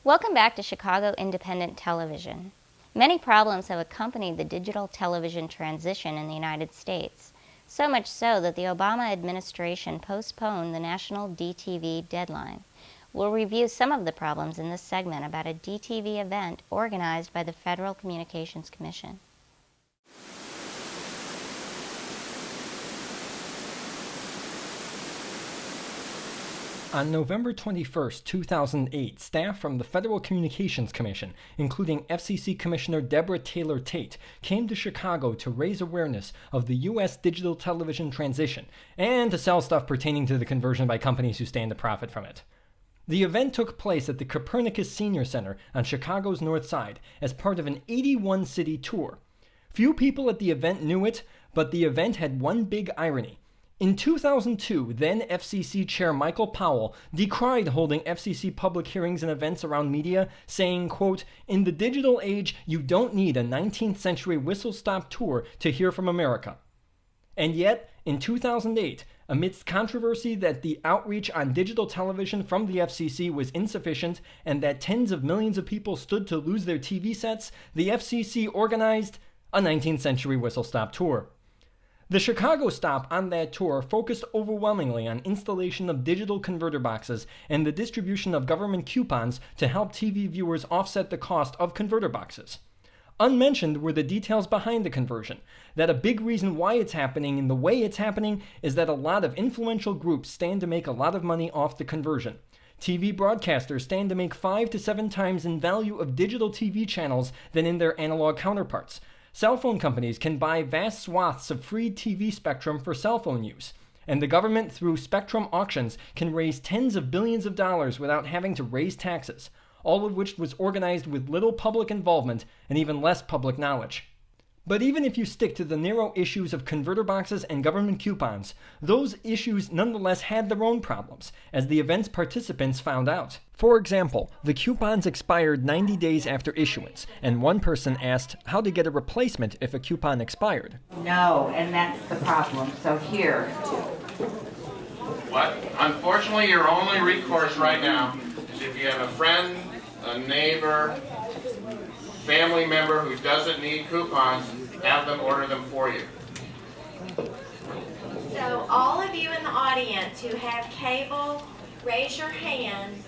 Welcome back to Chicago Independent Television. Many problems have accompanied the digital television transition in the United States, so much so that the Obama administration postponed the national DTV deadline. We'll review some of the problems in this segment about a DTV event organized by the Federal Communications Commission. On November 21, 2008, staff from the Federal Communications Commission, including FCC Commissioner Deborah Taylor Tate, came to Chicago to raise awareness of the U.S. digital television transition and to sell stuff pertaining to the conversion by companies who stand to profit from it. The event took place at the Copernicus Senior Center on Chicago's North Side as part of an 81-city tour. Few people at the event knew it, but the event had one big irony. In 2002, then FCC Chair Michael Powell decried holding FCC public hearings and events around media, saying, quote, "In the digital age, you don't need a 19th century whistle-stop tour to hear from America." And yet, in 2008, amidst controversy that the outreach on digital television from the FCC was insufficient and that tens of millions of people stood to lose their TV sets, the FCC organized a 19th century whistle-stop tour. The Chicago stop on that tour focused overwhelmingly on installation of digital converter boxes and the distribution of government coupons to help TV viewers offset the cost of converter boxes. Unmentioned were the details behind the conversion, that a big reason why it's happening and the way it's happening is that a lot of influential groups stand to make a lot of money off the conversion. TV broadcasters stand to make 5 to 7 times in value of digital TV channels than in their analog counterparts. Cell phone companies can buy vast swaths of free TV spectrum for cell phone use, and the government through spectrum auctions can raise tens of billions of dollars without having to raise taxes, all of which was organized with little public involvement and even less public knowledge. But even if you stick to the narrow issues of converter boxes and government coupons, those issues nonetheless had their own problems, as the event's participants found out. For example, the coupons expired 90 days after issuance, and one person asked how to get a replacement if a coupon expired. No, and that's the problem. So here. What? Unfortunately, your only recourse right now is if you have a friend, a neighbor, family member who doesn't need coupons, have them order them for you. So all of you in the audience who have cable, raise your hands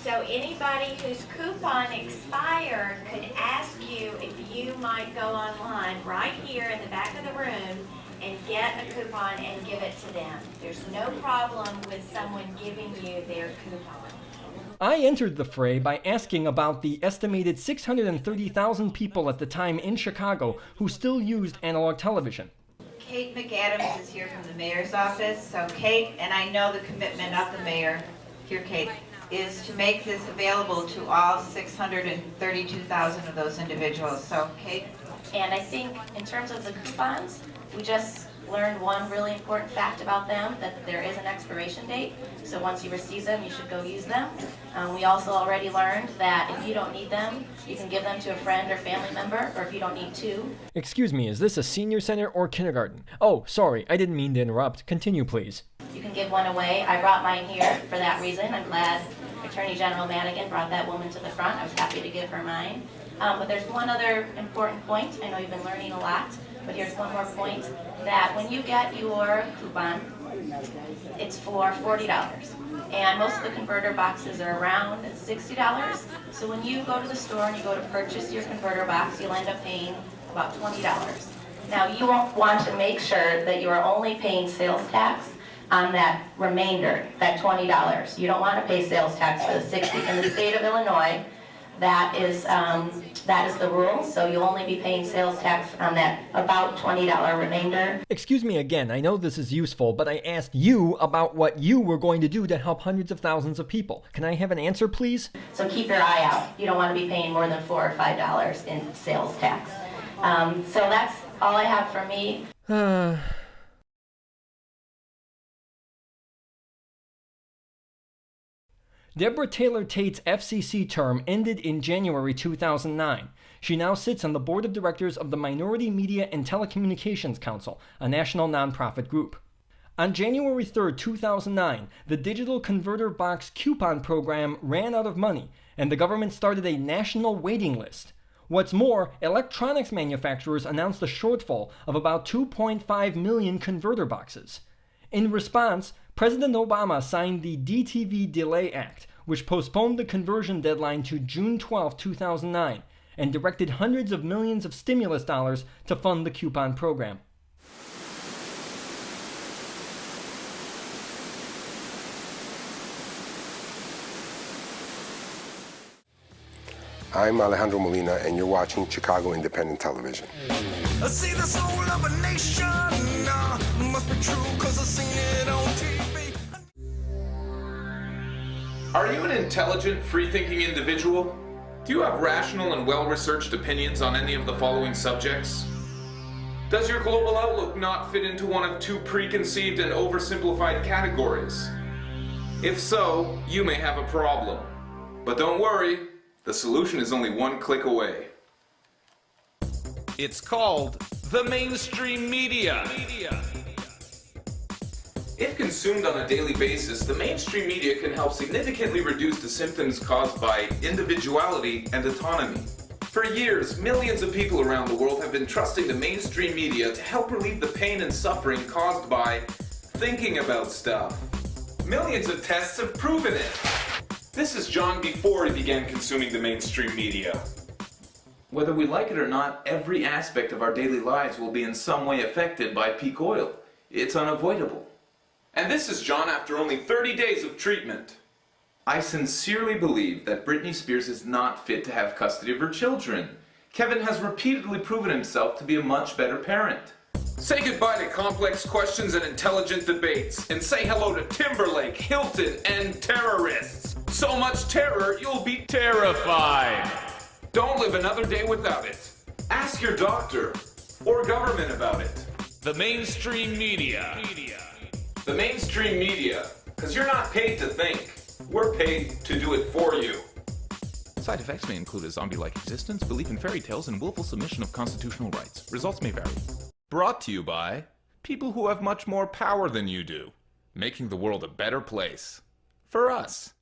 so anybody whose coupon expired could ask you if you might go online right here in the back of the room and get a coupon and give it to them. There's no problem with someone giving you their coupon. I entered the fray by asking about the estimated 630,000 people at the time in Chicago who still used analog television. Kate McAdams is here from the mayor's office. So Kate, and I know the commitment of the mayor, here Kate, is to make this available to all 632,000 of those individuals. So Kate? And I think in terms of the coupons, we just learned one really important fact about them, that there is an expiration date. So once you receive them, you should go use them. We also already learned that if you don't need them, you can give them to a friend or family member, or if you don't need two. Excuse me, is this a senior center or kindergarten? Oh, sorry, I didn't mean to interrupt. Continue, please. You can give one away. I brought mine here for that reason. I'm glad Attorney General Madigan brought that woman to the front. I was happy to give her mine. But there's one other important point. I know you've been learning a lot, but here's one more point, that when you get your coupon, it's for $40. And most of the converter boxes are around $60. So when you go to the store and you go to purchase your converter box, you'll end up paying about $20. Now you won't want to make sure that you are only paying sales tax on that remainder, that $20. You don't want to pay sales tax for the $60. In the state of Illinois, that is the rule, so you'll only be paying sales tax on that about $20 remainder. Excuse me again, I know this is useful, but I asked you about what you were going to do to help hundreds of thousands of people. Can I have an answer, please? So keep your eye out. You don't want to be paying more than $4 or $5 in sales tax. So that's all I have for me. Deborah Taylor Tate's FCC term ended in January 2009. She now sits on the board of directors of the Minority Media and Telecommunications Council, a national nonprofit group. On January 3, 2009, the digital converter box coupon program ran out of money, and the government started a national waiting list. What's more, electronics manufacturers announced a shortfall of about 2.5 million converter boxes. In response, President Obama signed the DTV Delay Act, which postponed the conversion deadline to June 12, 2009, and directed hundreds of millions of stimulus dollars to fund the coupon program. I'm Alejandro Molina, and you're watching Chicago Independent Television. I see the soul of a nation, must be true, 'cause I've seen it on TV. Are you an intelligent, free-thinking individual? Do you have rational and well-researched opinions on any of the following subjects? Does your global outlook not fit into one of two preconceived and oversimplified categories? If so, you may have a problem. But don't worry, the solution is only one click away. It's called the mainstream media. If consumed on a daily basis, the mainstream media can help significantly reduce the symptoms caused by individuality and autonomy. For years, millions of people around the world have been trusting the mainstream media to help relieve the pain and suffering caused by thinking about stuff. Millions of tests have proven it. This is John before he began consuming the mainstream media. Whether we like it or not, every aspect of our daily lives will be in some way affected by peak oil. It's unavoidable. And this is John after only 30 days of treatment. I sincerely believe that Britney Spears is not fit to have custody of her children. Kevin has repeatedly proven himself to be a much better parent. Say goodbye to complex questions and intelligent debates, and say hello to Timberlake, Hilton, and terrorists. So much terror, you'll be terrified. Don't live another day without it. Ask your doctor or government about it. The mainstream media. The mainstream media, because you're not paid to think. We're paid to do it for you. Side effects may include a zombie-like existence, belief in fairy tales, and willful submission of constitutional rights. Results may vary. Brought to you by people who have much more power than you do, making the world a better place. For us.